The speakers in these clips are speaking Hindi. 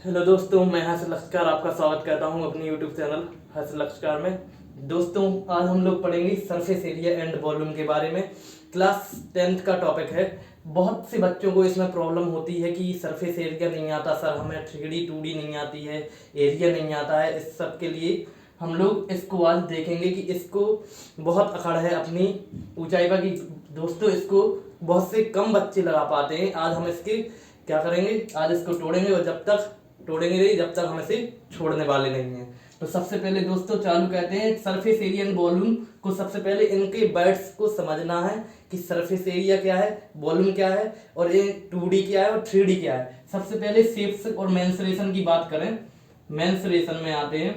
हेलो दोस्तों, मैं हर्ष लक्ष्कार आपका स्वागत करता हूं अपने यूट्यूब चैनल हर्ष लक्ष्कार में। दोस्तों, आज हम लोग पढ़ेंगे सरफेस एरिया एंड वॉल्यूम के बारे में। क्लास 10th का टॉपिक है। बहुत से बच्चों को इसमें प्रॉब्लम होती है कि सरफेस एरिया नहीं आता सर, हमें 3D 2D नहीं आती है, एरिया नहीं आता है। इस सब के लिए हम लोग इसको आज देखेंगे कि इसको बहुत अकड़ है अपनी ऊंचाई पर कि दोस्तों इसको बहुत से कम बच्चे लगा पाते हैं। आज हम इसके क्या करेंगे, आज इसको तोड़ेंगे और जब तक तोड़ेंगे नहीं जब तक हम इसे छोड़ने वाले नहीं हैं। तो सबसे पहले दोस्तों चालू कहते हैं सरफेस एरिया एंड वॉल्यूम को। सबसे पहले इनके वर्ड्स को समझना है कि सरफेस एरिया क्या है, वॉल्यूम क्या है और ये 2D क्या है और 3D क्या है। सबसे पहले शेप्स और मेंसुरेशन की बात करें। मेंसुरेशन में आते हैं।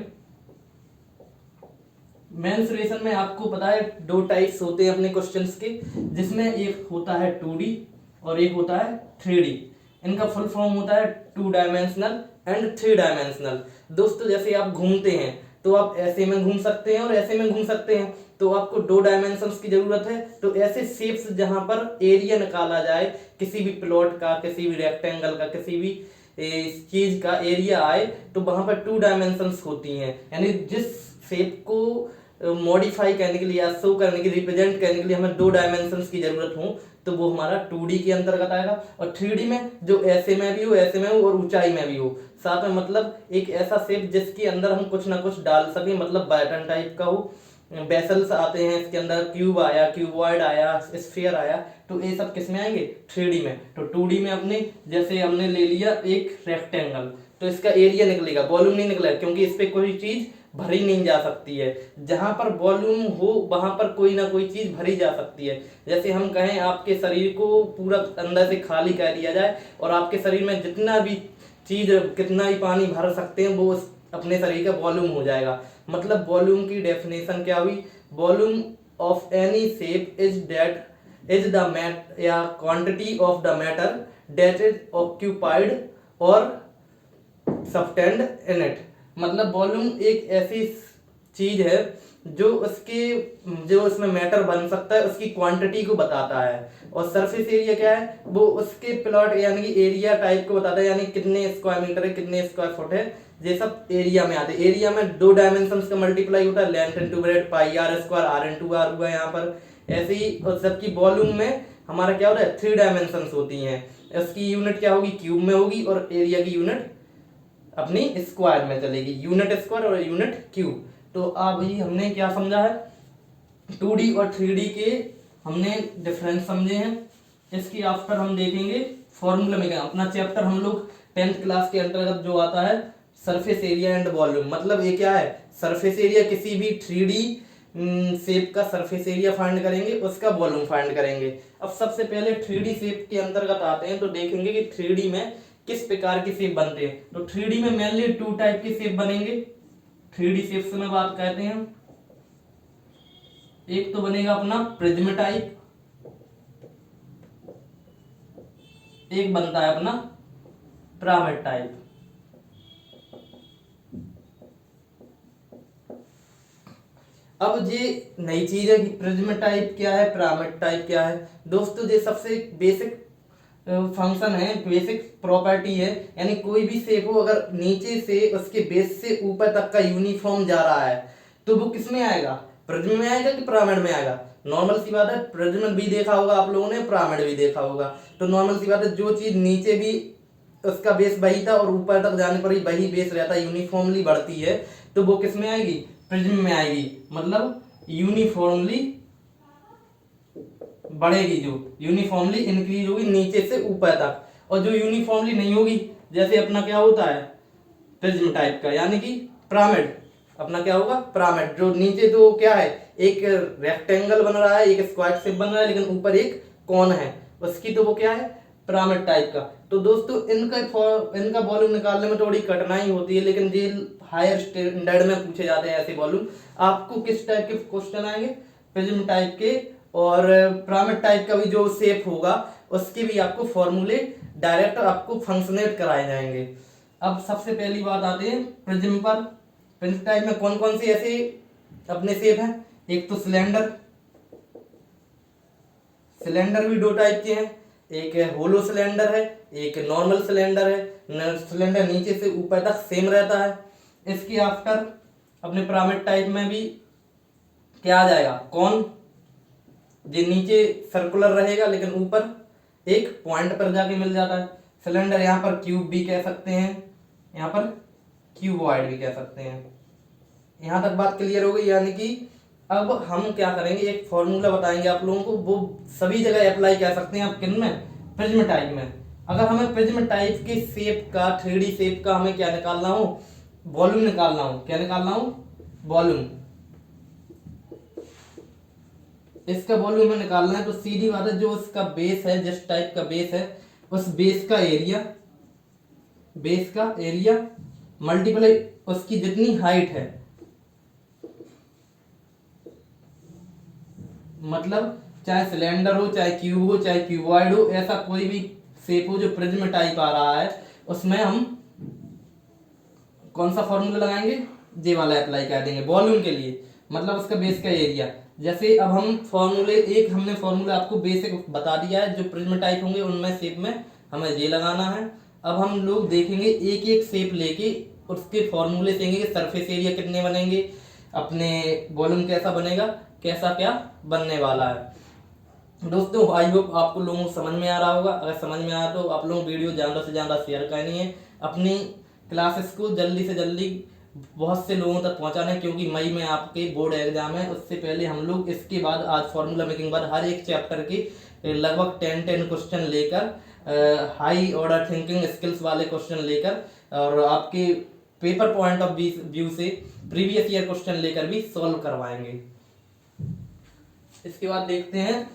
मेंसुरेशन में आपको पता है दो टाइप्स होते हैं अपने क्वेश्चंस के, जिसमें एक होता है 2D और एक होता है 3D। इनका फुल फॉर्म होता है 2 डायमेंशनल एंड 3 डायमेंशनल। दोस्तों जैसे आप घूमते हैं तो आप ऐसे में घूम सकते हैं और ऐसे में घूम सकते हैं, तो आपको 2 डायमेंशंस की जरूरत है। तो ऐसे शेप्स जहां पर एरिया निकाला जाए किसी भी प्लॉट का, किसी भी रेक्टेंगल का, किसी भी चीज का एरिया आए, तो वहां पर 2 डायमेंशंस होती हैं। यानी जिस शेप को मॉडिफाई करने के लिए या शो करने के लिए, रिप्रेजेंट करने के लिए हमें 2 डायमेंशंस की जरूरत हो, तो वो हमारा 2D के अंतर्गत आएगा। और 3D में जो ऐसे में भी हो, ऐसे में हो और ऊंचाई में भी हो, साथ में मतलब एक ऐसा शेप जिसके अंदर हम कुछ ना कुछ डाल सके, मतलब बैटन टाइप का हो। बेसल्स आते हैं इसके अंदर, क्यूब आया, क्यूबॉइड आया, स्फीयर आया, तो ये सब किस में आएंगे? 3D में। तो 2D में अपने जैसे हमने ले लिया एक रेक्टेंगल, तो इसका एरिया निकलेगा, वॉल्यूम नहीं निकलेगा, क्योंकि इस पे कोई चीज भरी नहीं जा सकती है। जहां पर वॉल्यूम हो वहां पर कोई ना कोई चीज भरी जा सकती है। जैसे हम कहें आपके शरीर को पूरा अंदर से खाली कर दिया जाए और आपके शरीर में जितना भी चीज, कितना भी पानी भर सकते हैं, वो अपने शरीर का वॉल्यूम हो जाएगा। मतलब वॉल्यूम की डेफिनेशन क्या हुई? Volume of any shape is that is the mat या quantity of the matter that is occupied और सबटेंड इन इट। मतलब वॉल्यूम एक ऐसी चीज है जो उसमें मैटर बन सकता है, उसकी क्वांटिटी को बताता है। और सरफेस एरिया क्या है? वो उसके प्लॉट यानी कि एरिया टाइप को बताता है, यानी कितने स्क्वायर मीटर है, कितने स्क्वायर फुट है, ये सब एरिया में आते हैं। एरिया में 2 डायमेंशंस का मल्टीप्लाई होता है, length into breadth, pi r square, r into r हुआ यहाँ पर। ऐसे ही और सबकी वॉल्यूम में हमारा क्या होता है? 3 डायमेंशंस होती हैं। इसकी यूनिट क्या होगी? क्यूब में होगी, और एरिया की यूनिट अपनी स्क्वायर में चलेगी, यूनिट स्क्वायर और यूनिट क्यूब। तो अभी हमने क्या समझा है? 2D और 3D के हमने डिफरेंस समझे हैं। इसकी आफ्टर हम देखेंगे फॉर्मूला में क्या। अपना चैप्टर हम लोग 10th क्लास के अंतर्गत जो आता है सरफेस एरिया एंड वॉल्यूम, मतलब ये क्या है? सरफेस एरिया किसी भी 3D शेप का सरफेस एरिया फाइंड करेंगे, उसका वॉल्यूम फाइंड करेंगे। अब सबसे पहले 3D शेप के अंतर्गत आते हैं, तो देखेंगे कि 3D में किस प्रकार के शेप बनते हैं। तो 3D में मेनली 2 टाइप के शेप बनेंगे। 3D शेप से मैं बात करते हैं। एक तो बनेगा अपना प्रिज्म टाइप, एक बनता है अपना पिरामिड टाइप। अब ये नई चीज है कि प्रिज्म टाइप क्या है, पिरामिड टाइप क्या है। दोस्तों ये सबसे बेसिक फंक्शन है, बेसिक प्रॉपर्टी है। यानी कोई भी शेप हो, अगर नीचे से उसके बेस से ऊपर तक का यूनिफॉर्म जा रहा है, तो वो किस में आएगा? प्रिज्म में आएगा कि पिरामिड में आएगा? नॉर्मल सी बात है, प्रिज्म भी देखा होगा आप लोगों ने, पिरामिड भी देखा होगा। तो नॉर्मल सी बात है, जो चीज नीचे भी उसका बेस वही था और ऊपर तक जाने पर ही वही बेस रहता है, यूनिफॉर्मली बढ़ती है, तो वो किस में आएगी? प्रिज्म में आएगी। मतलब यूनिफॉर्मली बढ़ेगी, जो यूनिफॉर्मली इंक्रीज होगी नीचे से ऊपर तक। और जो यूनिफॉर्मली नहीं होगी, जैसे अपना क्या होता है प्रिज्म टाइप का, यानी कि पिरामिड, अपना क्या होगा? पिरामिड। जो नीचे तो क्या है, एक रेक्टेंगल बन रहा है, एक स्क्वायर शेप बन रहा है, लेकिन ऊपर एक कॉन है, उसकी तो वो क्या है? पिरामिड टाइप का। तो दोस्तों इनका वॉल्यूम निकालने में थोड़ी कठिनाई होती है, लेकिन ये हायर स्टैंडर्ड में पूछे जाते हैं ऐसे वॉल्यूम। आपको किस टाइप के क्वेश्चन आएंगे? प्रिज्म टाइप के और पिरामिड टाइप का भी जो शेप होगा उसके भी आपको फॉर्मूले डायरेक्ट आपको फंक्शनेट कराए जाएंगे। अब सबसे पहली बात आते हैं प्रिज्म पर। प्रिज्म टाइप में कौन कौन से ऐसे अपने शेप हैं? एक तो सिलेंडर, सिलेंडर भी 2 टाइप के हैं। एक होलो सिलेंडर है, एक नॉर्मल सिलेंडर है। सिलेंडर नीचे से ऊपर तक सेम रहता है। इसके आफ्टर अपने पिरामिड टाइप में भी क्या आ जाएगा, कौन, जो नीचे सर्कुलर रहेगा लेकिन ऊपर एक पॉइंट पर जाके मिल जाता है। सिलेंडर यहाँ पर क्यूब भी कह सकते हैं, यहाँ पर क्यूबॉइड भी कह सकते हैं। यहाँ तक बात क्लियर हो गई। यानी कि अब हम क्या करेंगे, एक फॉर्मूला बताएंगे आप लोगों को, वो सभी जगह अप्लाई कर सकते हैं आप किन में, प्रिज्म टाइप में। अगर हमें प्रिज्म टाइप के शेप का, 3D शेप का हमें क्या निकालना हो, वॉल्यूम निकालना हो। क्या निकालना हो, वॉल्यूम। इसका वॉल्यूम में निकालना है तो सीधी बात है, जो इसका बेस है, जिस टाइप का बेस है, उस बेस का एरिया मल्टीप्लाई उसकी जितनी हाइट है, मतलब चाहे सिलेंडर हो, चाहे क्यूब हो, चाहे क्यूबॉइड हो, ऐसा कोई भी शेप हो जो प्रिज्म टाइप आ रहा है, उसमें हम कौन सा फॉर्मूला लगाएंगे, जे वाला अप्लाई कर देंगे वॉल्यूम के लिए, मतलब उसका बेस का एरिया। जैसे अब हम हमने फॉर्मूला आपको बेसिक बता दिया है, जो प्रिज्म टाइप होंगे उनमें शेप में हमें ये लगाना है। अब हम लोग देखेंगे एक एक शेप लेके उसके फॉर्मूले देंगे कि सरफेस एरिया कितने बनेंगे, अपने वॉल्यूम कैसा बनेगा, कैसा क्या बनने वाला है। दोस्तों आई होप आपको लोगों को समझ में आ रहा होगा। अगर समझ में आया तो आप लोग वीडियो ज़्यादा से ज़्यादा शेयर करनी है, अपनी क्लासेस को जल्दी से जल्दी बहुत से लोगों तक पहुंचाना है, क्योंकि मई में आपके बोर्ड एग्जाम है। उससे पहले हम लोग इसके बाद आज फार्मूला मेकिंग बाद हर एक चैप्टर के लगभग 10 क्वेश्चन लेकर, हाई ऑर्डर थिंकिंग स्किल्स वाले क्वेश्चन लेकर, और आपके पेपर पॉइंट ऑफ व्यू से प्रीवियस ईयर क्वेश्चन लेकर भी सॉल्व करवाएंगे। इसके बाद देखते हैं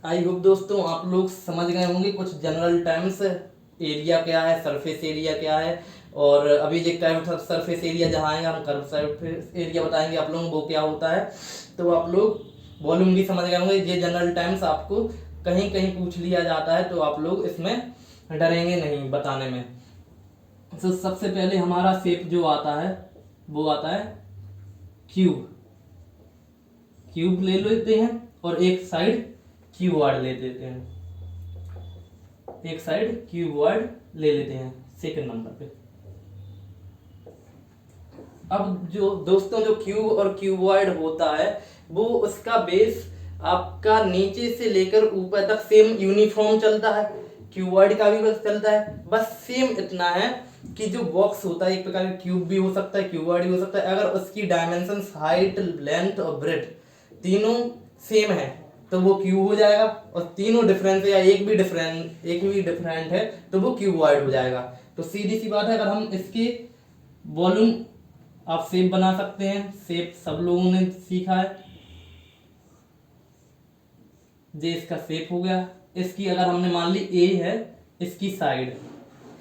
आई होप दोस्तों आप लोग समझ गए होंगे कुछ जनरल टर्म्स, एरिया क्या है, सरफेस एरिया क्या है, और अभी जो कर्व सरफेस एरिया जहाँ आएगा हम कर्व सरफेस एरिया बताएंगे आप लोगों को वो क्या होता है। तो आप लोग वॉल्यूम भी समझ गए होंगे। ये जनरल टर्म्स आपको कहीं कहीं पूछ लिया जाता है, तो आप लोग इसमें डरेंगे नहीं बताने में। तो सबसे पहले हमारा शेप जो आता है वो आता है क्यूब। क्यूब ले लेते हैं और एक साइड क्यूबॉइड ले लेते हैं, एक साइड क्यूबॉइड ले लेते हैं सेकंड नंबर पे। अब जो दोस्तों जो क्यूब और क्यूबॉइड होता है वो उसका बेस आपका नीचे से लेकर ऊपर तक सेम यूनिफॉर्म चलता है, क्यूबॉइड का भी बस चलता है। बस सेम इतना है कि जो बॉक्स होता है एक प्रकार का क्यूब भी हो सकता है, क्यूबॉइड भी हो सकता है, अगर उसकी डायमेंशंस हाइट, लेंथ और ब्रेड्थ तीनों सेम है तो वो क्यूब हो जाएगा, और तीनों डिफरेंट है या एक भी डिफरेंट है तो वो क्यूबॉइड हो जाएगा। तो सीधी सी बात है, अगर हम इसके वॉल्यूम आप शेप बना सकते हैं, शेप सब लोगों ने सीखा है, ये इसका शेप हो गया। इसकी अगर हमने मान ली ए है, इसकी साइड,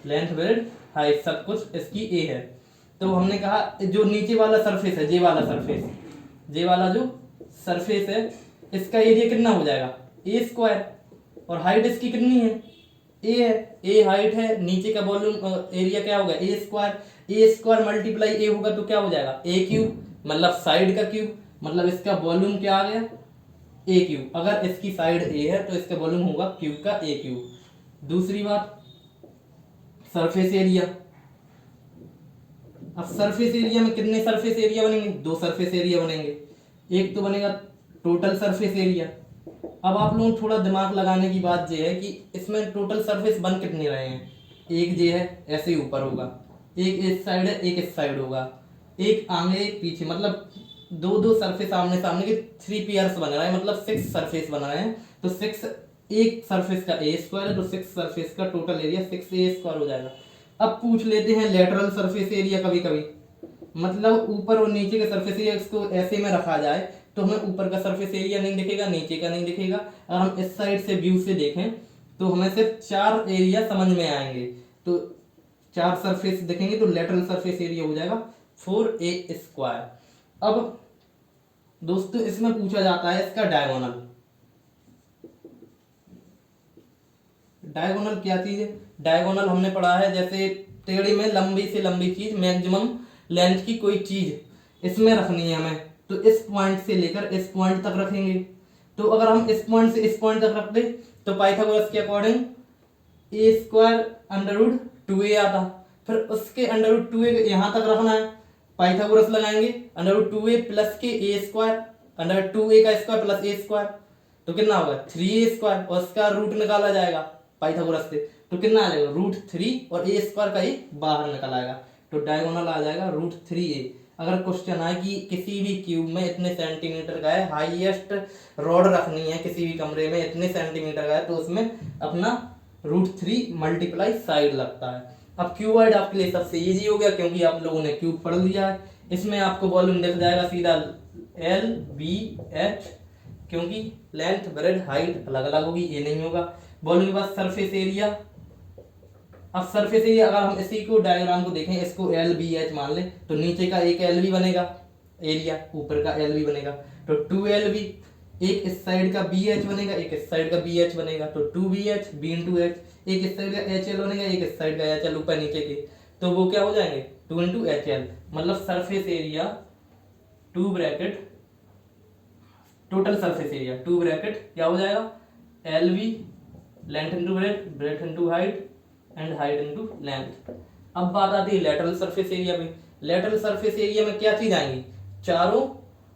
लेंथ, ब्रेड्थ, हाइट सब कुछ इसकी ए है, तो हमने कहा जो नीचे वाला सरफेस है, ये वाला जो सरफेस है, इसका एरिया कितना हो जाएगा, ए स्क्वायर, और हाइट इसकी कितनी है, ए है, ए हाइट है, नीचे का वॉल्यूम एरिया क्या होगा, ए स्क्वायर मल्टीप्लाई ए होगा तो क्या हो जाएगा, ए क्यूब, मतलब साइड का क्यूब, मतलब इसका वॉल्यूम क्या आ गया, ए क्यूब। अगर इसकी साइड ए है तो इसका वॉल्यूम होगा क्यूब का ए क्यूब। दूसरी बात सरफेस एरिया। अब सरफेस एरिया में कितने सरफेस एरिया बनेंगे, 2 सरफेस एरिया बनेंगे। एक तो बनेगा टोटल सरफेस एरिया। अब आप लोग थोड़ा दिमाग लगाने की बात यह है कि इसमें टोटल सरफेस बन कितने रहे हैं, एक ये है ऐसे ही ऊपर होगा, एक इस साइड है, एक इस साइड होगा, एक आगे एक पीछे, मतलब 2 सरफेस आमने सामने के 3 पेयर्स बन रहे हैं, मतलब 6 सरफेस बन रहे हैं। तो 6 एक सरफेस का ए स्क्वायर है, तो 6 सरफेस का टोटल एरिया 6a स्क्वायर हो जाएगा। अब पूछ लेते हैं लेटरल सरफेस एरिया। कभी कभी मतलब ऊपर और नीचे के सरफेस एरिया इसको ऐसे में रखा जाए तो हमें ऊपर का सरफेस एरिया नहीं दिखेगा, नीचे का नहीं दिखेगा। अगर हम इस साइड से व्यू से देखें तो हमें सिर्फ 4 एरिया समझ में आएंगे, तो 4 सरफेस दिखेंगे तो लेटरल सरफेस एरिया हो जाएगा 4a²। अब दोस्तों इसमें पूछा जाता है इसका डायगोनल। डायगोनल क्या चीज है? डायगोनल हमने पढ़ा है जैसे टेढ़ी में लंबी से लंबी चीज, मैक्सिमम लेंथ की कोई चीज इसमें रखनी है हमें, तो इस पॉइंट से लेकर इस पॉइंट तक रखेंगे। तो अगर हम इस पॉइंट से इस पॉइंट तक रख दे तो पाइथागोरस के अकॉर्डिंग a²√2a आता। फिर उसके √2a यहाँ तक रखना है, पाइथागोरस लगाएंगे √2a प्लस के a², √2a का स्क्वायर प्लस a², तो कितना होगा 3a², और उसका रूट निकाला जाएगा पाइथागोरस से, तो कितना आ जाएगा √3, और a² का ही बाहर निकल आएगा, तो डायगोनल आ जाएगा √3a। अगर क्वेश्चन आए कि किसी भी क्यूब में इतने सेंटीमीटर का है, हाईएस्ट रॉड रखनी है किसी भी कमरे में इतने सेंटीमीटर का है, तो उसमें अपना √3 मल्टीप्लाई साइड लगता है। अब क्यूबॉइड आपके लिए सबसे इजी हो गया क्योंकि आप लोगों ने क्यूब पढ़ लिया है। इसमें आपको वॉल्यूम दिख जाएगा सीधा LBH, क्योंकि लेंथ ब्रेड हाइट अलग अलग होगी, ये नहीं होगा। वॉल्यूम के बाद सरफेस एरिया। अब सरफेस एरिया अगर हम इसी को डायग्राम को देखें, इसको LBH मान ले, तो नीचे का एक LB बनेगा एरिया, ऊपर का LB बनेगा, तो 2LB। एक इस साइड का BH बनेगा, एक इस साइड का BH बनेगा, तो 2BH B इंटू H। एक इस साइड का HL बनेगा, एक इस साइड का HL, ऊपर नीचे के, तो वो क्या हो जाएंगे 2 इंटू HL। मतलब surface area 2 bracket, total surface area 2 bracket क्या हो जाएगा LB, length into breadth, breath into height, and height into length. अब बात आती है लेटरल सरफेस एरिया पे। लेटरल सरफेस एरिया में क्या चीज आएंगी, चारों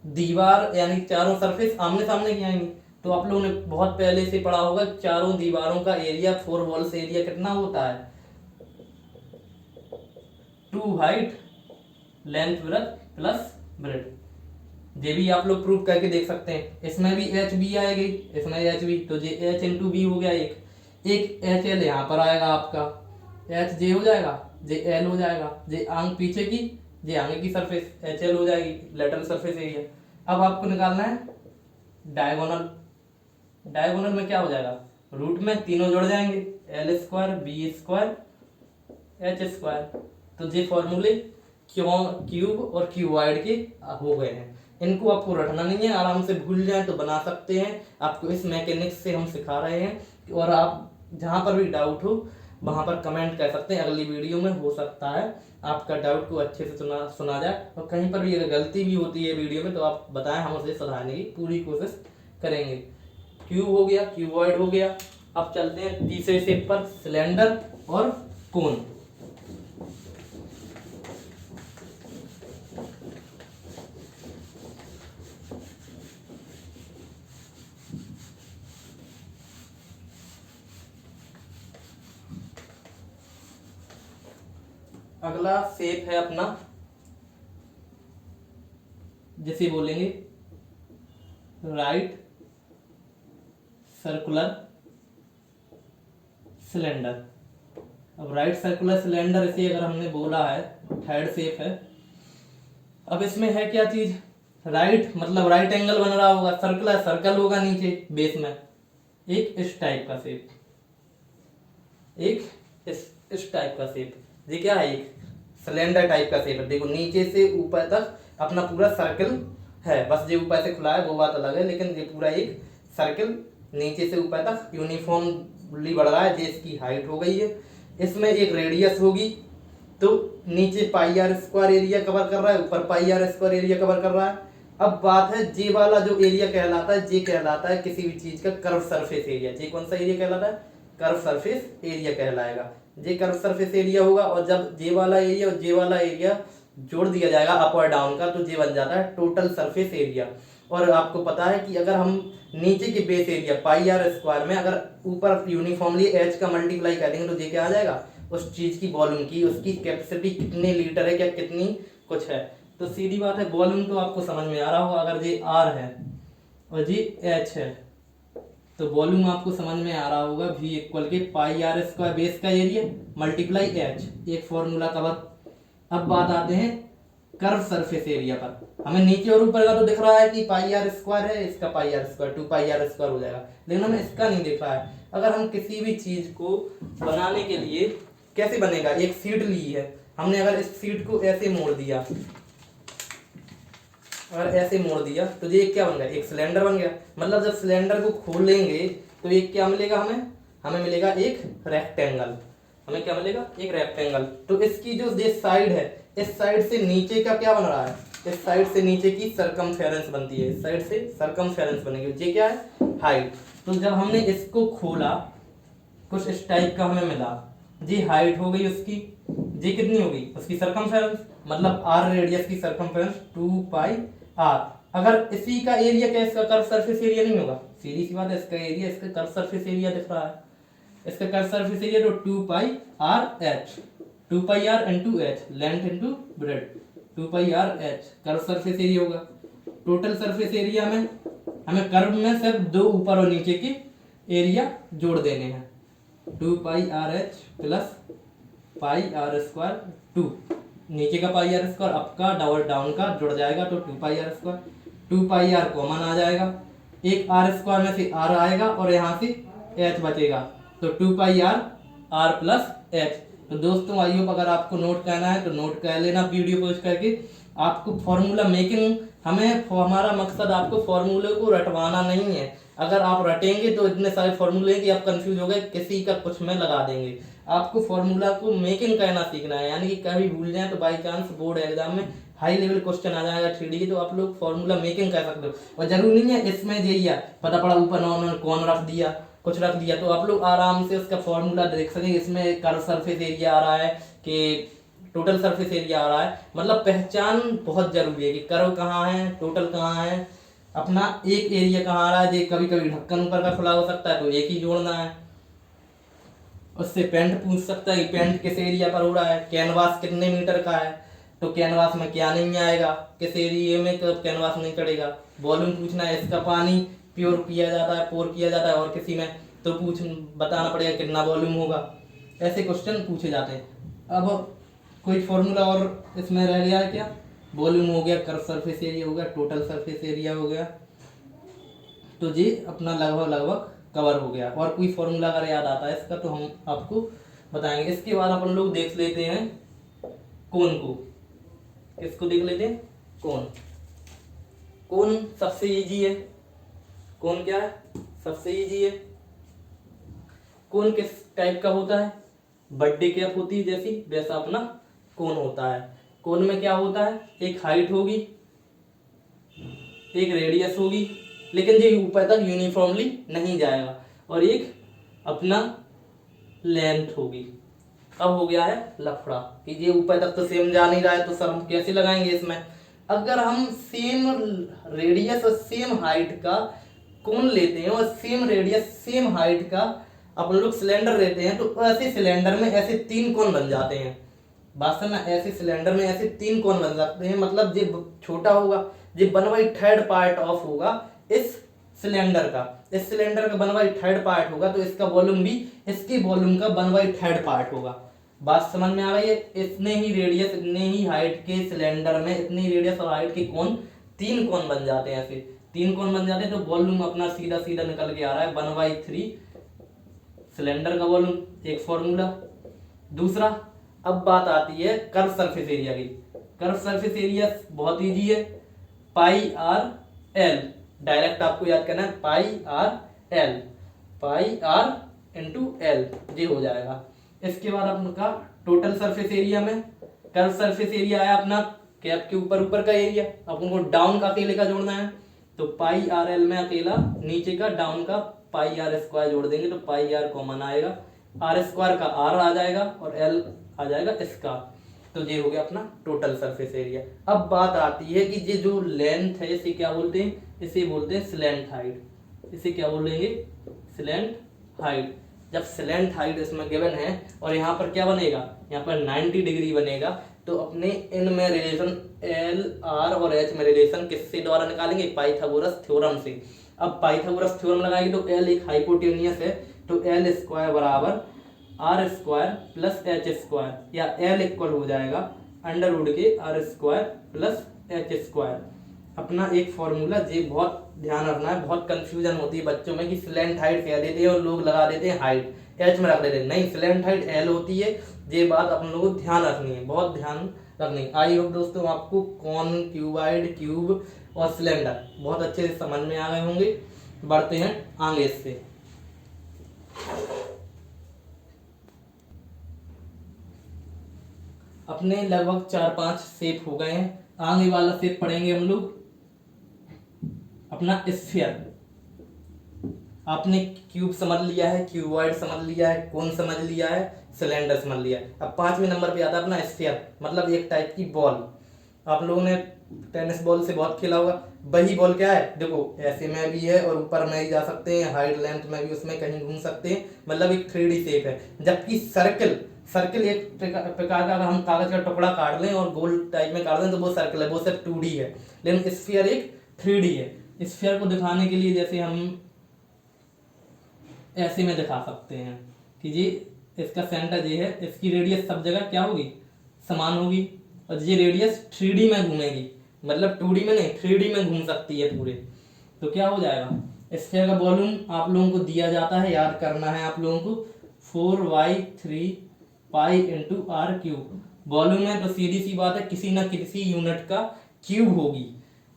दीवार यानी चारों सरफेस आमने सामने की आएंगी। तो आप लोगों ने बहुत पहले से पढ़ा होगा चारों दीवारों का एरिया 4 वॉल्स एरिया कितना होता है 2 height length breadth plus breadth. ये भी आप लोग प्रूव करके देख सकते हैं। इसमें भी HB आएगी, इसमें HB, तो ये H इंटू बी हो गया, एक HL यहाँ पर आएगा आपका, HJ हो जाएगा, JL हो जाएगा, जे आंग पीछे की, जे आगे की सरफेस HL हो जाएगी, लेटरल सरफेस एरिया। अब आपको निकालना है डायगोनल। डायगोनल में क्या हो जाएगा, रूट में तीनों जुड़ जाएंगे, L² B² H²। तो ये फॉर्मूले क्यूब और क्यूबॉइड के हो गए हैं। इनको आपको रटना नहीं है, आराम से भूल जाए तो बना सकते हैं। आपको इस मैकेनिक्स से हम सिखा रहे हैं, और आप जहां पर भी डाउट हो वहां पर कमेंट कर सकते हैं। अगली वीडियो में हो सकता है आपका डाउट को अच्छे से सुना जाए, और कहीं पर भी अगर गलती भी होती है वीडियो में तो आप बताएं, हम उसे सुधारने की पूरी कोशिश करेंगे। क्यूब हो गया, क्यूबॉइड हो गया। अब चलते हैं तीसरे शेप पर, सिलेंडर और कोन। अगला शेप है अपना, जिसे बोलेंगे राइट सर्कुलर सिलेंडर। अब राइट सर्कुलर सिलेंडर इसे अगर हमने बोला है, थर्ड शेप है। अब इसमें है क्या चीज, राइट मतलब राइट एंगल बन रहा होगा, सर्कुलर सर्कल होगा नीचे बेस में, एक इस टाइप का शेप, एक इस टाइप का शेप। ये क्या है, एक सिलेंडर टाइप का शेप है। देखो नीचे से ऊपर तक अपना पूरा सर्कल है, बस ये ऊपर से खुला है वो बात अलग है, लेकिन ये पूरा एक सर्कल नीचे से ऊपर तक यूनिफॉर्मली बढ़ रहा है। ये इसकी हाइट हो गई है। इसमें एक रेडियस होगी, तो नीचे πr² एरिया कवर कर रहा है, ऊपर πr² एरिया कवर कर रहा है। अब बात है जे वाला जो एरिया कहलाता है, जे कहलाता है किसी भी चीज का कर्व सरफेस एरिया। जे कौन सा एरिया कहलाता है, कर्व सरफेस एरिया कहलाएगा। जे कर्व सरफेस एरिया होगा, और जब जे वाला एरिया और जे वाला एरिया जोड़ दिया जाएगा अप और डाउन का, तो जे बन जाता है टोटल सरफेस एरिया। और आपको पता है कि अगर हम नीचे के बेस एरिया πr² में अगर ऊपर यूनिफॉर्मली H का मल्टीप्लाई कर देंगे, तो जे क्या आ जाएगा, उस चीज की वॉल्यूम की, उसकी कैपेसिटी कितने लीटर है, क्या कितनी कुछ है। तो सीधी बात है, वॉल्यूम तो आपको समझ में आ रहा होगा। अगर ये R है और ये H है, तो वॉल्यूम आपको समझ में आ रहा होगा, V इक्वल के πr² बेस का एरिया मल्टीप्लाई H, एक फॉर्मूला कवर। अब बात आते हैं कर्व सरफेस एरिया पर। हमें नीचे और ऊपर का तो दिख रहा है कि πr² है, इसका πr², 2πr² हो जाएगा, लेकिन हमें इसका नहीं दिख रहा है। अगर हम किसी भी चीज को बनाने के लिए कैसे बनेगा, एक शीट ली है, हमने अगर इस शीट को ऐसे मोड़ दिया, अगर ऐसे मोड़ दिया तो ये क्या बन गया, एक सिलेंडर बन गया। मतलब जब सिलेंडर को खोलेंगे तो ये क्या मिलेगा हमें, हमें मिलेगा एक रेक्टेंगल, हमें क्या मिलेगा, एक रेक्टेंगल। तो इसकी जो ये साइड है, इस साइड से नीचे का क्या बन रहा है, इस साइड से नीचे की सरकमफेरेंस बनती है, इस साइड से सरकमफेरेंस बनेगी, ये क्या है, हाइट। तो जब हमने इसको खोला कुछ इस टाइप का हमें मिला, जी हाइट हो गई उसकी, जी कितनी होगी उसकी सरकमफेरेंस, मतलब आर रेडियस की सरकमफेरेंस 2 पाई आर। अगर इसी का एरिया क्या, इसका कर्व सरफेस एरिया नहीं होगा, सीधी सी बात है, इसका एरिया, इसका कर्व सरफेस एरिया दिख रहा है, इसका कर्व सरफेस एरिया तो 2 pi r h, 2 pi r into h, length into breadth, 2 pi r h curve surface area होगा। टोटल सरफेस एरिया में हमें कर्व में सिर्फ दो ऊपर और नीचे के एरिया जोड़ देने हैं, 2 pi r h plus pi r square 2, नीचे का पाई आर स्क्वायर अप का डबल डाउन का जुड़ जाएगा तो 2 pi r square, 2 pi r common आ जाएगा, एक आर स्क्वायर में से आर आएगा और यहाँ से एच बचेगा, तो 2 pi are are plus H. तो दोस्तों आई होप अगर आपको नोट करना है तो नोट कर लेना वीडियो पोस्ट करके। आपको फॉर्मूला मेकिंग, हमारा मकसद आपको फॉर्मूले को रटवाना नहीं है, अगर आप रटेंगे तो इतने सारे फॉर्मूले कि आप कंफ्यूज हो गए, किसी का कुछ में लगा देंगे। आपको फॉर्मूला को मेकिंग करना सीखना है, यानी कि कभी भूल जाए तो बाई चांस बोर्ड एग्जाम में हाई लेवल क्वेश्चन आ जाएगा 3D की, तो आप लोग फॉर्मूला मेकिंग कर सकते हो। और जरूरी नहीं है इसमें यही है पता पड़ा ऊपर नॉन कौन रख दिया, कुछ रख दिया, तो आप लोग आराम से उसका फॉर्मूला देख सकें। इसमें कर्व सरफेस एरिया आ रहा है कि टोटल सरफेस एरिया आ रहा है, मतलब पहचान बहुत जरूरी है कि कर्व कहाँ है, टोटल कहाँ है, अपना एक एरिया कहाँ आ रहा है। कभी कभी ढक्कन ऊपर का खुला हो सकता है तो एक ही जोड़ना है। उससे पेंट पूछ सकता है कि पेंट किस एरिया पर हो रहा है, कैनवास कितने मीटर का है, तो कैनवास में क्या नहीं आएगा, किस एरिया में कैनवास नहीं चढ़ेगा। वॉल्यूम पूछना है, इसका पानी प्योर किया जाता है, पोर किया जाता है, और किसी में तो बताना पड़ेगा कितना वॉल्यूम होगा। ऐसे क्वेश्चन पूछे जाते हैं। अब कोई फॉर्मूला और इसमें रह गया है क्या, वॉल्यूम हो गया, कर्व सरफेस एरिया हो गया, टोटल सरफेस एरिया हो गया, तो ये अपना लगभग कवर हो गया। और कोई फॉर्मूला अगर याद आता है इसका तो हम आपको बताएंगे। इसके बाद अपन लोग देख लेते हैं कोण को। किसको देख लेते हैं, कोण। कोण सबसे इजी है। कोण क्या है, सबसे इजी है। कोण किस टाइप का होता है, बर्थडे कैप होती है जैसी, वैसा अपना कोण होता है। कोण में क्या होता है, एक हाइट होगी, एक रेडियस होगी, लेकिन ये ऊपर तक यूनिफॉर्मली नहीं जाएगा, और एक अपना लेंथ होगी। अब हो गया है लफड़ा कि ये ऊपर तक तो सेम जा नहीं रहा है, तो सर हम कैसे लगाएंगे इसमें। अगर हम सेम रेडियस और सेम हाइट का कोण लेते हैं और सेम रेडियस सेम हाइट का अपन लोग सिलेंडर लेते हैं, तो ऐसे सिलेंडर में ऐसे 3 कोण बन जाते हैं। बात सुनना, ऐसे सिलेंडर में ऐसे 3 कोण बन जाते हैं, मतलब ये छोटा होगा, ये 1/3 पार्ट ऑफ होगा इस सिलेंडर का, इस सिलेंडर का 1/3 पार्ट होगा, तो इसका वॉल्यूम भी इसके वॉल्यूम का 1/3 पार्ट होगा। बात समझ में आ गई है। इतने ही रेडियस इतने ही हाइट के सिलेंडर में इतनी रेडियस और हाइट के कोण 3 कोण बन जाते हैं, ऐसे 3 कोण बन जाते हैं, तो वॉल्यूम अपना सीधा सीधा निकल के आ रहा है 1/3 सिलेंडर का वॉल्यूम, एक फॉर्मूला। दूसरा, अब बात आती है कर्व सरफेस एरिया की। कर्व सरफेस एरिया बहुत इजी है, पाई आर एल, डायरेक्ट आपको याद करना है, pi r l, pi r into l, ये हो जाएगा। इसके बाद अपना टोटल सरफेस एरिया में कर्व सरफेस एरिया आया अपना कैप के ऊपर का एरिया, अपन को डाउन का अकेले का जोड़ना है, तो पाई आर एल में अकेला नीचे का डाउन का पाई आर स्क्वायर जोड़ देंगे, तो पाई आर कॉमन आएगा, आर स्क्वायर का आर आ जाएगा और एल आ जाएगा इसका, तो ये हो गया अपना टोटल सरफेस एरिया। अब बात आती है कि ये जो लेंथ है इसे क्या बोलते हैं, इसे बोलते हैं स्लैंट हाइट। इसे क्या बोलेंगे, स्लैंट हाइट। जब स्लैंट हाइट इसमें गिवन है और यहाँ पर क्या बनेगा, यहाँ पर 90 डिग्री बनेगा, तो अपने इनमें रिलेशन एल आर और एच में रिलेशन किससे द्वारा निकालेंगे, पाइथागोरस थ्योरम से। अब पाइथागोरस थ्योरम लगाएंगे तो एल एक हाइपोटेनियस है, तो एल स्क्वायर बराबर r square plus h square, या एल इक्वल हो जाएगा अंडर रूट के r square plus h square. अपना एक फॉर्मूला, ये बहुत ध्यान रखना है, बहुत कंफ्यूजन होती है बच्चों में कि स्लैंट हाइट कह देते हैं और लोग लगा देते हैं हाइट, एच में रख देते हैं। नहीं, स्लैंट हाइट एल होती है ये बात अपन लोगों को ध्यान रखनी है, बहुत ध्यान रखनी है। आई होप दोस्तों आपको कॉन, क्यूबाइड, क्यूब और सिलेंडर बहुत अच्छे से समझ में आ गए होंगे। बढ़ते हैं आगे इससे। अपने लगभग 4-5 शेप हो गए हैं। आगे वाला शेप पढ़ेंगे हम लोग अपना स्फीयर। आपने क्यूब समझ लिया है, क्यूबॉइड समझ लिया है, कोन समझ लिया है, सिलेंडर समझ लिया है। अब 5वें नंबर पे आता है अपना स्फीयर, मतलब एक टाइप की बॉल। आप लोगों ने टेनिस बॉल से बहुत खेला होगा। वही बॉल क्या है, देखो ऐसे में भी है और ऊपर में ही जा सकते हैं, हाइट लेंथ में भी उसमें कहीं घूम सकते हैं, मतलब एक 3D शेप है। जबकि सर्कल, सर्कल एक प्रकार का, अगर हम कागज का टुकड़ा काट लें और गोल टाइप में काट लें तो वो सर्कल है, वो सिर्फ 2D है। लेकिन स्फीयर एक 3D है। स्फीयर को दिखाने के लिए जैसे हम ऐसे में दिखा सकते हैं कि जी इसका सेंटर ये है, इसकी रेडियस सब जगह क्या होगी, समान होगी, और ये रेडियस 3D में घूमेगी, मतलब 2D में नहीं 3D में घूम सकती है पूरे। तो क्या हो जाएगा, स्फीयर का वॉल्यूम आप लोगों को दिया जाता है, याद करना है आप लोगों को, 4y3 pi into r cube. Volume है तो सीधी सी बात है किसी ना किसी यूनिट का क्यूब होगी।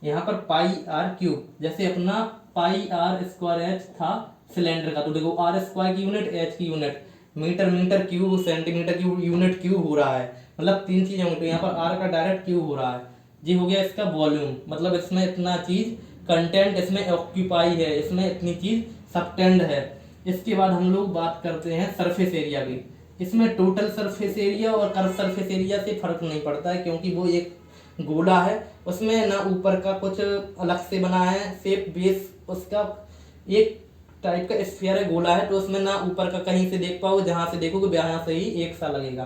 यहाँ पर पाई आर क्यूब, जैसे अपना पाई आर स्क्वायर एच था सिलेंडर का, तो देखो आर स्क्वायर की यूनिट, एच की unit, metre metre cube, centimetre cube, unit cube हो रहा है, मतलब 3 चीजें होंगी। तो यहाँ पर आर का डायरेक्ट क्यूब हो रहा है। ये हो गया इसका वॉल्यूम, मतलब इसमें इतना चीज कंटेंट इसमें ऑक्यूपाई है, इसमें इतनी चीज सबटेंड है। इसके बाद हम लोग बात करते हैं सरफेस एरिया की। इसमें टोटल सरफेस एरिया और कर्व सरफेस एरिया से फर्क नहीं पड़ता है, क्योंकि वो एक गोला है, उसमें ना ऊपर का कुछ अलग से बना है शेप, बेस उसका एक टाइप का स्फीयर है, गोला है, तो उसमें ना ऊपर का कहीं से देख पाओगे, जहां से देखोगे वहां से ही एक सा लगेगा।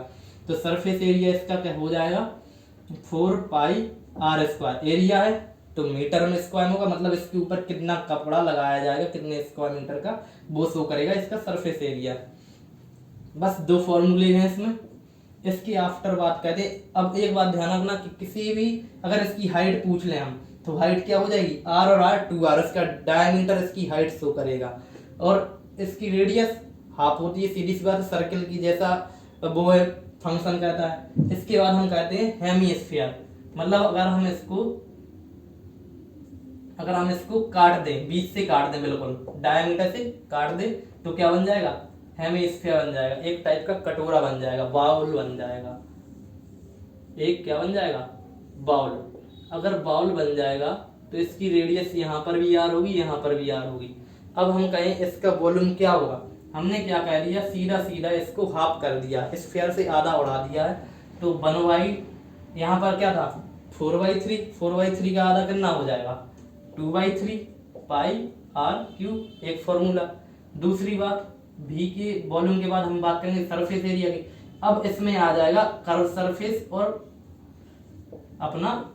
तो सरफेस एरिया इसका क्या हो जाएगा, 4 पाई आर स्क्वायर। एरिया है तो मीटर में स्क्वायर होगा, मतलब इसके ऊपर कितना कपड़ा लगाया जाएगा, कितने स्क्वायर मीटर का, वो शो करेगा इसका सरफेस एरिया। बस 2 फॉर्मूले हैं इसमें। इसकी आफ्टर बात कहते हैं। अब एक बात ध्यान रखना कि किसी भी अगर इसकी हाइट पूछ लें हम, तो हाइट क्या हो जाएगी, आर और आर 2r, इसका डायमीटर इसकी हाइट शो करेगा, और इसकी रेडियस हाफ होती है, सीधी सी बात है, सर्कल की जैसा वो है, फंक्शन कहता है। इसके बाद हम कहते हैं हेमीस्फीयर, मतलब अगर हम इसको काट दें, बीच से काट दें, बिल्कुल डायमीटर से काट दें, तो क्या बन जाएगा, हेमीस्फीयर बन जाएगा, एक टाइप का कटोरा बन जाएगा, बाउल बन जाएगा, एक क्या बन जाएगा, बाउल। अगर बाउल बन जाएगा तो इसकी रेडियस यहाँ पर भी आर होगी, यहाँ पर भी आर होगी। अब हम कहें इसका वॉल्यूम क्या होगा, हमने क्या कह दिया, सीधा सीधा इसको हाफ कर दिया, स्फीयर से आधा उड़ा दिया है, तो 1 यहाँ पर क्या था 4/3, 4/3 का आधा कितना हो जाएगा 2/3 पाई आर क्यूब, एक फॉर्मूला। दूसरी बात, भी के वॉल्यूम के बाद हम बात करेंगे सरफेस एरिया की। अब इसमें आ जाएगा कर्व सरफेस और अपना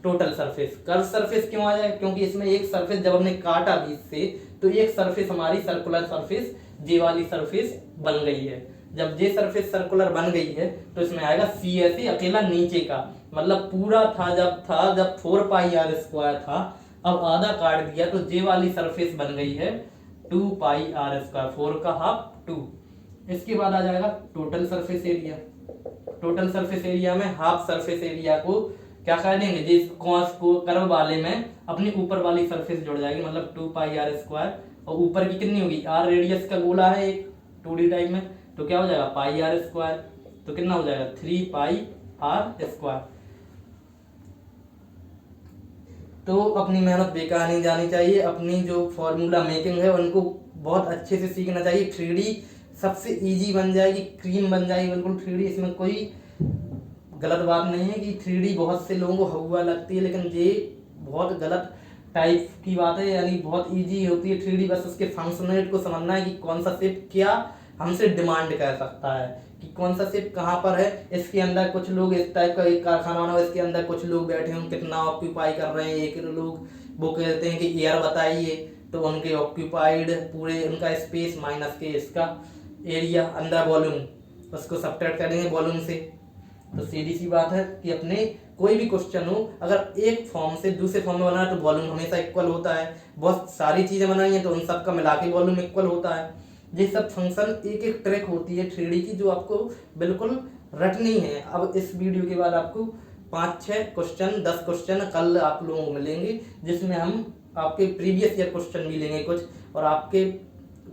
टोटल सरफेस। कर्व सरफेस क्यों आ जाएगा, क्योंकि इसमें एक सरफेस जब हमने काटा बीच से, तो एक सरफेस हमारी सर्कुलर सरफेस, जे वाली सरफेस बन गई है। जब जे सरफेस सर्कुलर बन गई है तो इसमें आएगा सी ऐसे अकेला नीचे का, मतलब पूरा था जब 4 पाई आर स्क्वायर था, अब आधा काट दिया तो जे वाली सरफेस बन गई है 2 पाई आर स्क्वायर, 4 का हाफ 2। इसके बाद आ जाएगा total surface area. Total surface area में हाफ सरफेस एरिया को क्या कह देंगे, जिस कॉस को कर्व वाले में अपनी ऊपर वाली सरफेस जुड़ जाएगी, मतलब 2 पाई आर स्क्वायर, और ऊपर की कितनी होगी, आर रेडियस का गोला है एक 2D टाइप में, तो क्या हो जाएगा पाई आर स्क्वायर, तो कितना हो जाएगा 3 पाई आर स्क्वायर। तो अपनी मेहनत बेकार नहीं जानी चाहिए, अपनी जो फॉर्मूला मेकिंग है उनको बहुत अच्छे से सीखना चाहिए। 3D सबसे इजी बन जाएगी, क्रीम बन जाएगी बिल्कुल 3D, इसमें कोई गलत बात नहीं है कि 3D बहुत से लोगों को हवा लगती है, लेकिन ये बहुत गलत टाइप की बात है, यानी बहुत इजी होती है 3D। बस उसके फंक्शनलिटी को समझना है कि कौन सा शेप क्या हमसे डिमांड कर सकता है, कि कौन सा शेप कहाँ पर है। इसके अंदर कुछ लोग इस टाइप का एक कारखाना बना, इसके अंदर कुछ लोग बैठे हों, कितना ऑक्यूपाई कर रहे हैं, एक लोग वो कहते हैं कि एयर बताइए, तो उनके ऑक्यूपाइड पूरे उनका स्पेस माइनस के इसका एरिया अंदर वॉल्यूम, उसको सब्ट्रैक्ट करेंगे वॉल्यूम से। तो सीधी सी बात है कि अपने कोई भी क्वेश्चन हो, अगर एक फॉर्म से दूसरे फॉर्म में बनाना है तो वॉल्यूम हमेशा इक्वल होता है। बहुत सारी चीजें बनाई है तो उन सब का मिला के वॉल्यूम इक्वल होता है। ये सब फंक्शन एक एक ट्रिक होती है 3D की जो आपको बिल्कुल रटनी है। अब इस वीडियो के बाद आपको 5-6 क्वेश्चन 10 क्वेश्चन कल आप लोगों को मिलेंगे, जिसमें हम आपके प्रीवियस ईयर क्वेश्चन भी लेंगे कुछ, और आपके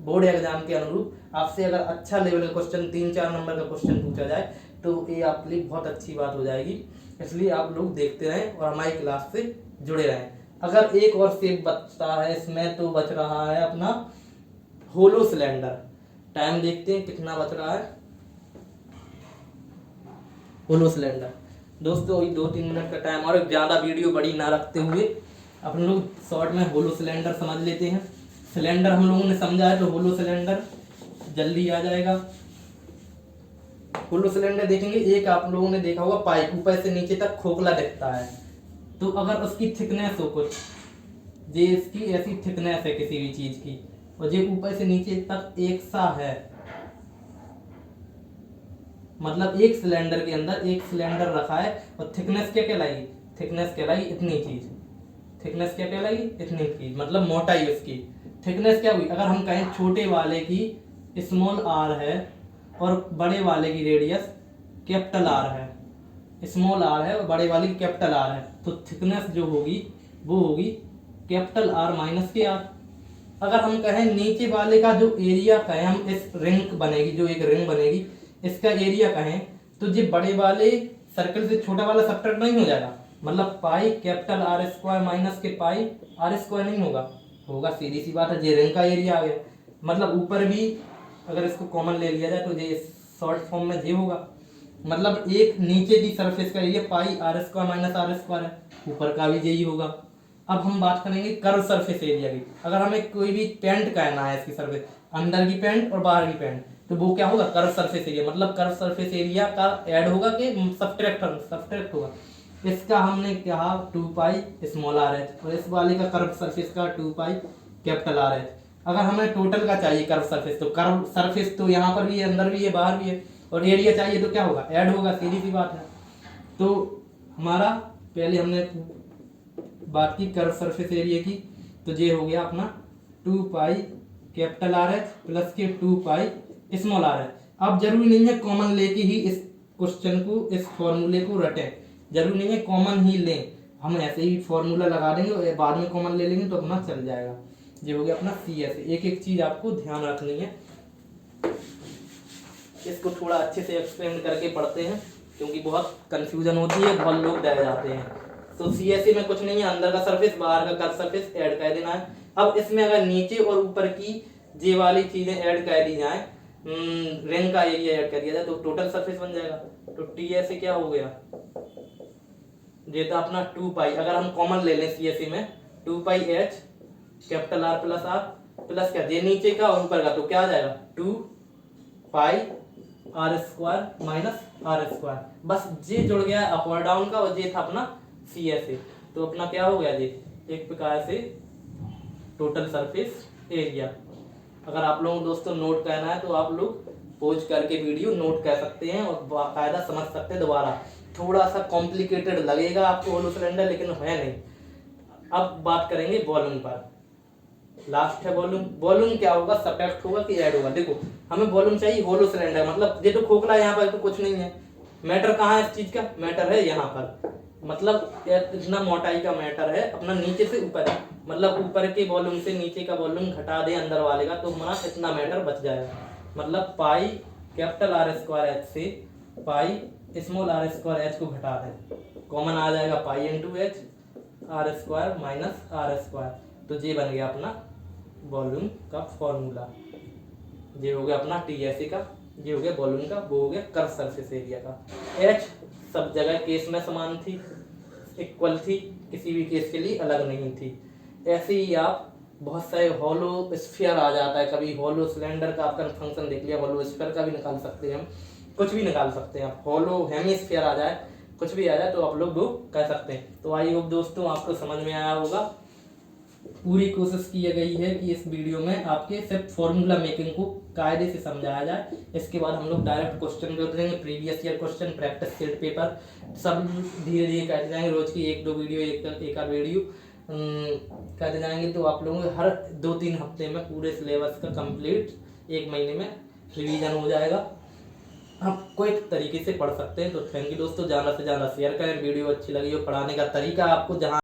बोर्ड एग्जाम के अनुरूप आपसे अगर अच्छा लेवल का क्वेश्चन 3-4 नंबर का क्वेश्चन पूछा जाए तो ये आपके लिए बहुत अच्छी बात हो जाएगी। इसलिए आप लोग देखते रहें और हमारी क्लास से जुड़े रहें। अगर एक और सेव बचता है इसमें तो बच रहा है अपना होलो सिलेंडर। टाइम देखते हैं कितना बच रहा है। होलो सिलेंडर दोस्तों वही 2-3 मिनट का टाइम, और ज़्यादा वीडियो बड़ी ना रखते हुए अपन लोग शॉर्ट में होलो सिलेंडर समझ लेते हैं। सिलेंडर हम लोगों ने समझा है तो होलो सिलेंडर जल्दी आ जाएगा। होलो सिलेंडर देखेंगे, एक आप लोगों ने देखा होगा पाइप ऊपर से नीचे तक खोखला दिखता है, तो अगर उसकी थिकनेस हो कुछ, ये इसकी ऐसी थिकनेस है किसी भी चीज की, और ये ऊपर से नीचे तक एक सा है, मतलब एक सिलेंडर के अंदर एक सिलेंडर रखा है, और थिकनेस क्या कहलाएगी? थिकनेस कहलाएगी इतनी चीज। थिकनेस क्या कहलाएगी? इतनी चीज, मतलब मोटाई उसकी। थिकनेस क्या हुई? अगर हम कहें छोटे वाले की स्मॉल आर है और बड़े वाले की रेडियस कैपिटल आर है, स्मॉल आर है और बड़े वाले की कैपिटल आर है, तो थिकनेस जो होगी वो होगी कैपिटल आर माइनस के आर। अगर हम कहें नीचे वाले का जो एरिया कहें, हम इस रिंग बनेगी, जो एक रिंग बनेगी, इसका एरिया कहें, तो ये बड़े वाले सर्कल से छोटा वाला सब्ट्रैक्ट नहीं हो जाएगा, मतलब pi capital r square minus के पाई आर स्क्वायर नहीं होगा, होगा सीधी सी बात है, ये रिंग का एरिया आ गया। मतलब ऊपर भी अगर इसको कॉमन ले लिया जाए तो ये शॉर्ट फॉर्म में ये होगा, मतलब एक नीचे की सरफेस का area pi r square minus r square है, ऊपर का भी यही होगा। अब हम बात करेंगे कर्व सरफेस एरिया की। अगर हमें कोई भी पेंट कहना है इसकी सरफेस, अंदर की पेंट और बाहर की पेंट, तो वो क्या होगा? कर्व सरफेस एरिया, मतलब कर्व सरफेस एरिया का ऐड होगा कि सब्ट्रैक्ट होगा। इसका हमने कहा 2 पाई स्मॉल आर एच, और इस वाले का कर्व सरफेस का 2 पाई कैपिटल आर एच। अगर हमें टोटल का चाहिए कर्व सरफेस, तो कर्व सरफेस तो यहाँ पर भी है, अंदर भी है, बाहर भी है, और एरिया चाहिए तो क्या होगा? ऐड होगा, सीधी सी बात है। तो हमारा पहले हमने बात की कर्व सरफेस एरिया की, तो ये हो गया अपना 2 पाई कैपिटल आर एच प्लस के 2 पाई स्मॉल आर एच। अब जरूरी नहीं है कॉमन लेके ही इस क्वेश्चन को, इस फॉर्मूले को रटें, जरूरी नहीं है कॉमन ही लें, हम ऐसे ही फॉर्मूला लगा देंगे और बाद में कॉमन ले लेंगे तो अपना चल जाएगा। ये हो गया अपना सी एस। एक एक चीज आपको ध्यान रखनी है, इसको थोड़ा अच्छे से एक्सप्लेन करके पढ़ते हैं क्योंकि बहुत कंफ्यूजन होती है, बहुत लोग डर जाते हैं। तो सी एस में कुछ नहीं है, अंदर का सरफेस बाहर का कर्व सरफेस ऐड कर देना है। अब इसमें अगर नीचे और ऊपर की जे वाली चीजें ऐड कर दी जाए, रिंग का एरिया ऐड कर दिया जाए, तो टोटल सरफेस बन जाएगा। तो टी ऐसे क्या हो गया? ये था अपना 2 पाई, अगर हम कॉमन ले लें सी एस में 2 पाई एच कैपिटल आर प्लस क्या, ये नीचे का और ऊपर का, तो क्या आ जाएगा? 2 pi r square minus r square, बस ये जुड़ गया अप और डाउन का, और ये था अपना सी एस ए। तो अपना क्या हो गया? ये एक प्रकार से टोटल सरफेस एरिया। अगर आप लोगों को दोस्तों नोट करना है तो आप लोग पोज करके वीडियो नोट कर सकते हैं और बाकायदा समझ सकते हैं। दोबारा थोड़ा सा कॉम्प्लिकेटेड लगेगा आपको होलो सिलेंडर, लेकिन है नहीं। अब बात करेंगे वॉल्यूम पर, लास्ट है वॉल्यूम। वॉल्यूम क्या होगा? सब्ट्रैक्ट होगा कि ऐड होगा? देखो हमें वॉल्यूम चाहिए होलो सिलेंडर, मतलब ये तो खोखला यहाँ पर तो कुछ नहीं है, मैटर कहाँ है इस चीज का? मैटर है यहाँ पर, मतलब इतना मोटाई का मैटर है अपना, नीचे से ऊपर है, मतलब ऊपर के वॉल्यूम से नीचे का वॉल्यूम घटा दे अंदर वाले का, तो हमारा इतना मैटर बच जाएगा। मतलब pi capital r square h से pi small r square h को घटा दें, कॉमन आ जाएगा pi into h r square minus r square, तो ये बन गया अपना वॉल्यूम का फॉर्मूला। ये हो गया अपना टी एस ए का, ये हो गया वॉल्यूम का, वो हो गया कर्व सरफेस एरिया का। एच सब जगह केस में समान थी, इक्वल थी, किसी भी केस के लिए अलग नहीं थी। ऐसे ही आप बहुत सारे हॉलो स्फीयर आ जाता है, कभी हॉलो सिलेंडर का आपका फंक्शन देख लिया, हॉलो स्फीयर का भी निकाल सकते हैं हम, कुछ भी निकाल सकते हैं आप, हॉलो हेमिस्फीयर आ जाए, कुछ भी आ जाए तो आप लोग वो कर सकते हैं। तो आई होप दोस्तों आपको समझ में आया होगा। पूरी कोशिश की गई है कि इस वीडियो में आपके सिर्फ फॉर्मूला मेकिंग को कायदे से समझाया जाए। इसके बाद हम लोग डायरेक्ट क्वेश्चन कर देंगे, previous year question, practice set paper, सब धीरे धीरे करते जाएंगे। रोज की 1-2 वीडियो, एक आध वीडियो करते जाएंगे, तो आप लोगों को हर 2-3 हफ्ते में पूरे सिलेबस का कंप्लीट 1 महीने में रिवीजन हो जाएगा, आप कोई तरीके से पढ़ सकते हैं। तो थैंक यू दोस्तों, ज़्यादा से ज़्यादा शेयर करें, वीडियो अच्छी लगी हो, पढ़ाने का तरीका आपको जहाँ